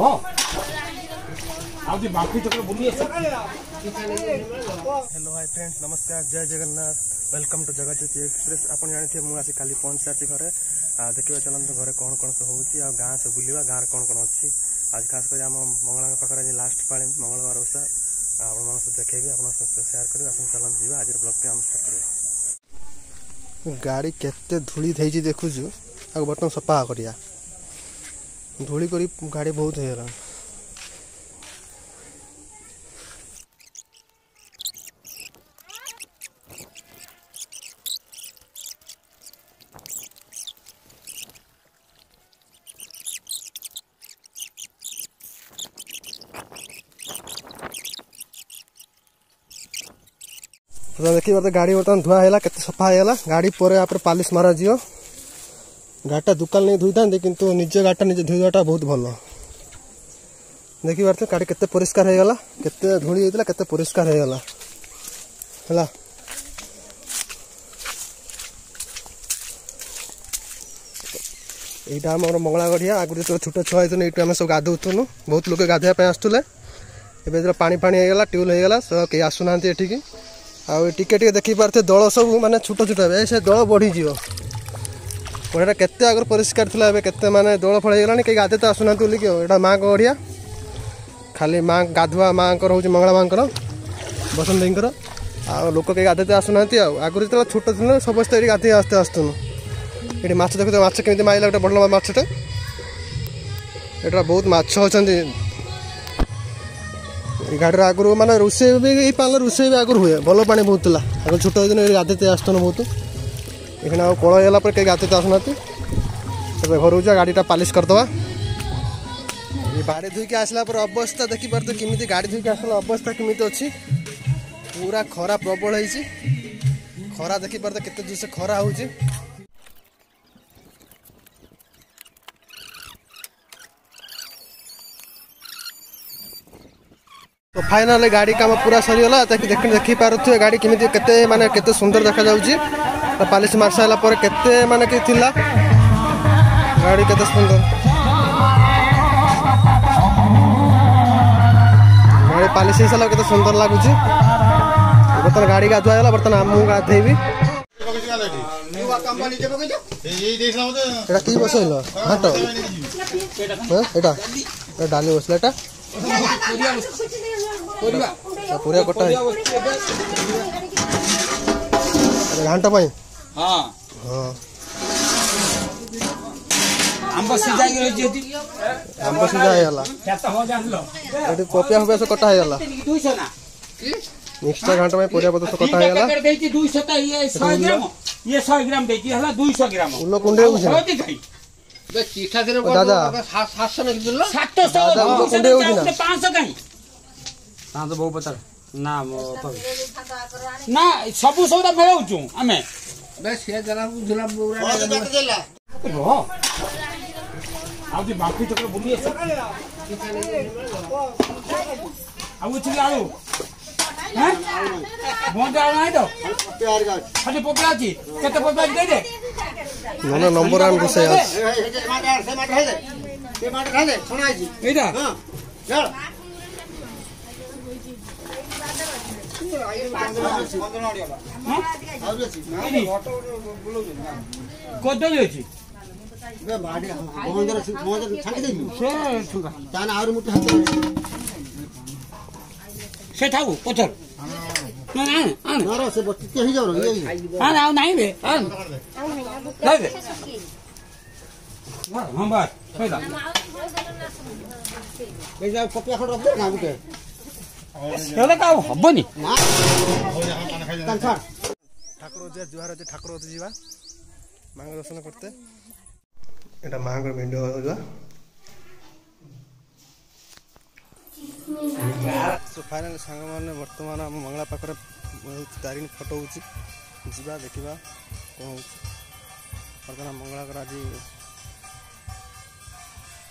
Hello hi friends, नमस्कार, जय Jagannath, welcome to जगज्योति express. आप जानते मुझे खाली पहुंच सारी घरे देखा चलते घरे कौन कौन सब होची आ गाँ से बुलवा गाँव कौन कौन अच्छी आज खास कर आम मंगला पाखे आज लास्ट पाली मंगलवार ओषा आप देखेबी आप सेयार करेंगे। आप चलते जी आज ब्लॉग आम स्टार्ट कर गाड़ी केते धूली थी देखुचु आ बर्तमान सफा करिया धूली करी गाड़ी बहुत हो गला। तो देखिए बर्तमान गाड़ी बर्तमान धुआ है के सफा है गाड़ी पर आप पालिश मारा जी गाड़ीटा दुकान नहीं धोई था किंतु निज गाड़ीटा निजे धोईवाटा बहुत भल। देखिए बर्तमान गाड़ी केते परिष्कार हो गला केते धूली होता केते परिष्कार हो गला है। यहाँ आम मंगला गढ़िया आगुरी जो छोट छुआ होते ये आम सब गाधौनु बहुत लोग गाधोप आसुले एवं पानी पानी होगला ट्यूल होगला सब कहीं आसुना एठिकी टे देखी पारे दल सब माने छोट छोट से दल बढ़ीज गढ़िया केते आगर परिष्कार था केते माने दल फल होगा कहीं गाधे तो आसुना बोलिक यहाँ माँ को गढ़िया खाली माँ गाधुआ माँ हूँ मंगला माँ बसंत भाई आ लोक कहीं गाधे तो आसुना आगुरी जो छोट दिन समस्त ये गाधे आस्ते आसतुनु ये माछ देख माछ केमी माइला गोटे बड़ माछटे यहाँ बहुत माछ अच्छा गाड़ी आगुरी माने रोसे भी पाल रोसे भी आगुरी हुए भल पानी बहुत था आगे छोट दिन गाधे आसतुनु बहुत ये कल होगा कहीं गाधे आसुना घर जा गाड़ीटा पालिश करदे गाड़ी धोईक आसला अवस्था देखी पारे किमी गाड़ी धोईक आसला अवस्था किमी अच्छी पूरा खरा प्रबल है खरा देखी पारे केते जोर से खरा हो। तो फाइनल गाड़ी काम पूरा सरीगला देखी पारे गाड़ी केमी केते माने केते सुंदर देखा जाउची पालिश मार सारा पर केते माने कि थिला गाड़ी केते सुंदर गाड़ी पालिश हो सारा केते सुंदर लगुची। बर्तमान गाड़ी गाधुआ है बर्तमान आम गाधेबी कि बसैल घाट डाली बसला पूरा कटा घाट पाई हाँ हाँ आंब सीधा पपिया फपिया सब कटा है मिक्सचर घाट में परिया पत्र सब कटा है 100 ग्राम देती हला 200 ग्राम उल्लो कुंडे दादा दादा 700 में दिलो 700 कुंडे होगी ना 500 कहीं हां तो बहु पता ना ना सबु सौदा मिलाउछु हमें बस ये जला झुला पूरा रो आउदी बाकी चक्र बुली आउ छी आलू हैं बोंदा नहीं तो प्यार का खाली पोपला छी केते पोपला दे दे ना नंबर आन से आज से मार है दे सुनाई जी एटा हां चल कोदो अछि बे बाडी मोंदर छाकी देबी से छुगा ताना और मुठी हाथ से थाऊ पथर ना ना ना से बत्ती ही जाओ ये हां ना नहीं बे हां नहीं बे हां बात होइला बे जा पपिया खड़ रख दे ना गुटे हेले का हबनी ना ठाकुर जे जुहार जे ठाकुर जे जीवा मांग दर्शन करते एटा मांग वीडियो होगा। सो फाइनल सांग माने वर्तमान हम मंगला पाखरे तारिणी फोटो होची जीवा देखिबा कोन वर्तमान मंगला कर आज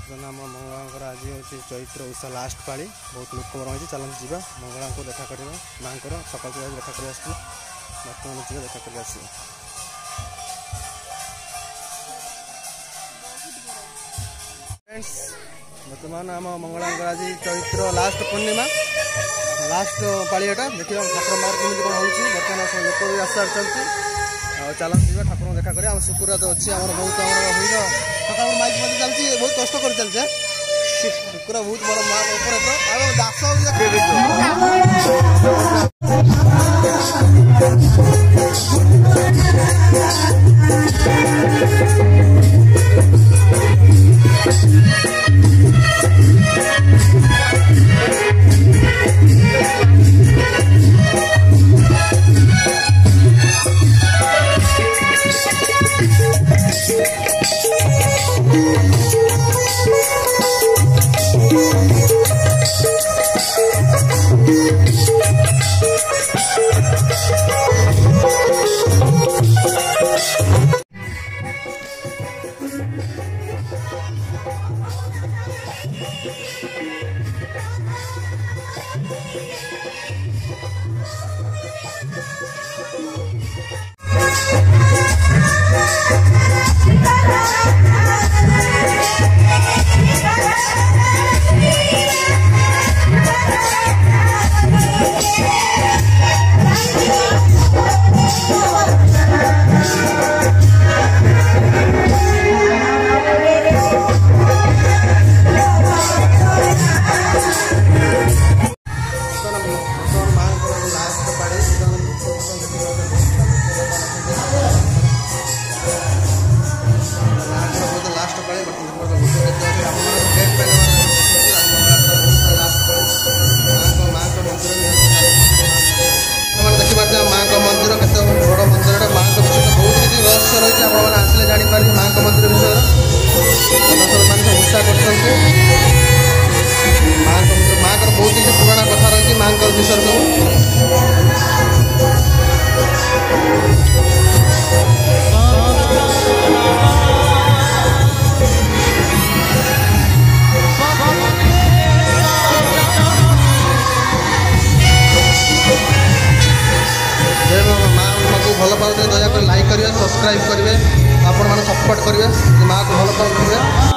जना मंगला कर आज होची चैत्र उषा लास्ट पाली बहुत लोक रही चलन जीवा मंगला को देखा करबा मां कर सकाळ को देखा कर आसु वर्तमान जीवा देखा कर आसु। फ्रेंड्स बर्तमान आम मंगला आज चैत्र लास्ट पूर्णिमा लास्ट पाड़ियाटा देखिए ठाकुर मार केमी कौन हो बर्तमान लोक भी आस चलती चलते जी ठाकुर देखा करें शुक्र तो अच्छी बहुत हुई ठाकुर माइक मत चलती बहुत कष्ट कर चलते शुक्र बहुत बड़ माँ भल पाते दयाकर लाइक करेंगे सब्सक्राइब करेंगे आपण मैंने सपोर्ट करेंगे माँ को भल पाते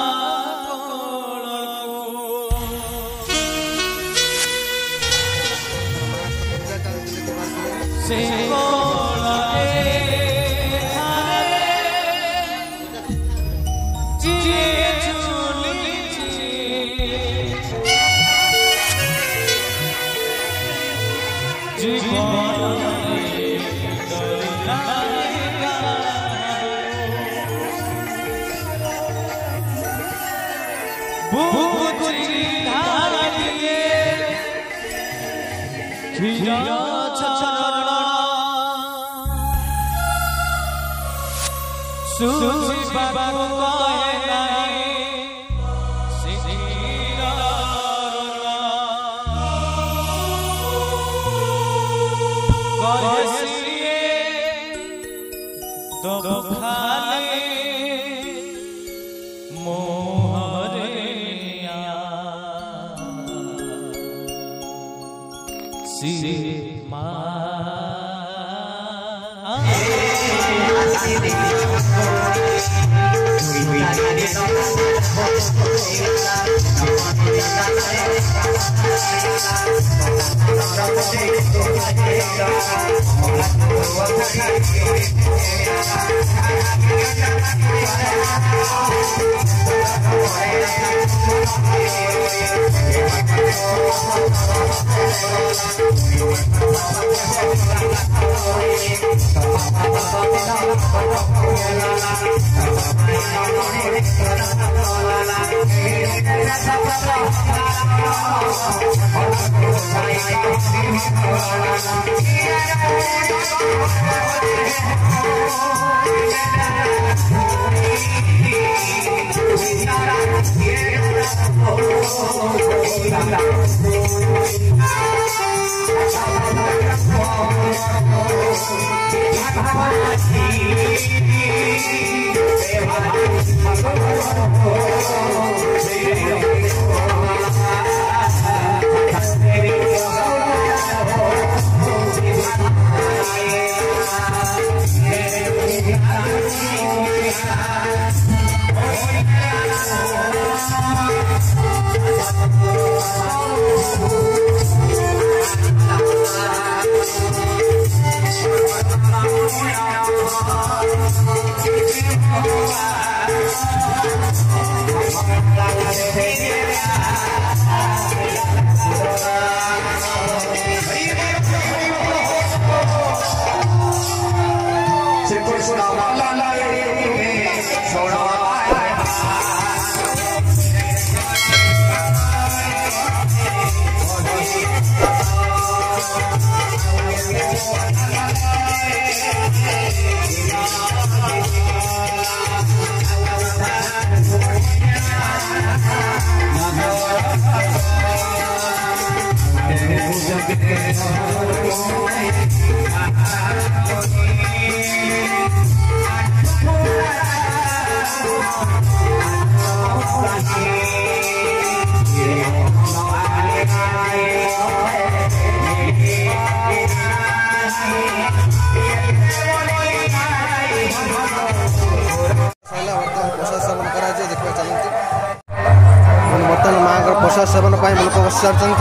प्रसाद सेवन लोक बसी सारी